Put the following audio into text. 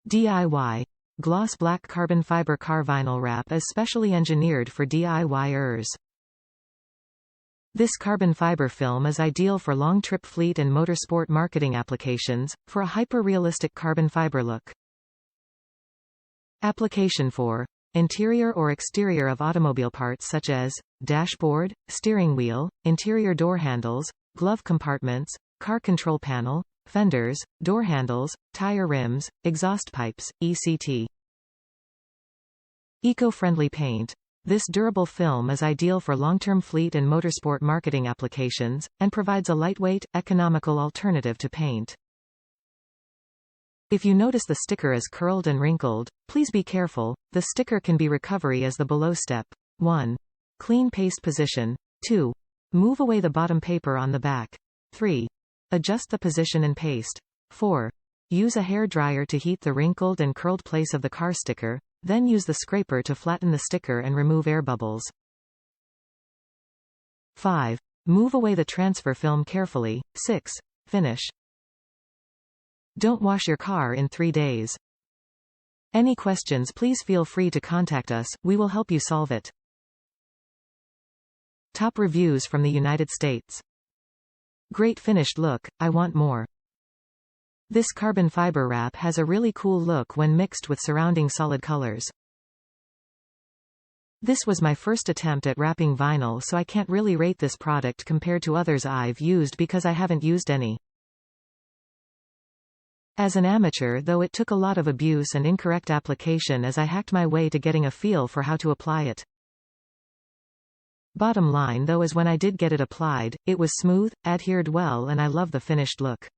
DIY. Gloss black carbon fiber car vinyl wrap is specially engineered for DIYers. This carbon fiber film is ideal for long trip fleet and motorsport marketing applications, for a hyper-realistic carbon fiber look. Application for interior or exterior of automobile parts such as dashboard, steering wheel, interior door handles, glove compartments, car control panel, fenders, door handles, tire rims, exhaust pipes, etc. Eco-friendly paint. This durable film is ideal for long-term fleet and motorsport marketing applications, and provides a lightweight, economical alternative to paint. If you notice the sticker is curled and wrinkled, please be careful. The sticker can be recovery as the below step. 1. Clean paste position. 2. Move away the bottom paper on the back. 3. Adjust the position and paste. 4. Use a hair dryer to heat the wrinkled and curled place of the car sticker, then use the scraper to flatten the sticker and remove air bubbles. 5. Move away the transfer film carefully. 6. Finish. Don't wash your car in 3 days. Any questions, please feel free to contact us, we will help you solve it. Top reviews from the United States. Great finished look, I want more. This carbon fiber wrap has a really cool look when mixed with surrounding solid colors. This was my first attempt at wrapping vinyl, so I can't really rate this product compared to others I've used because I haven't used any. As an amateur though, it took a lot of abuse and incorrect application as I hacked my way to getting a feel for how to apply it. Bottom line though is when I did get it applied, it was smooth, adhered well, and I love the finished look.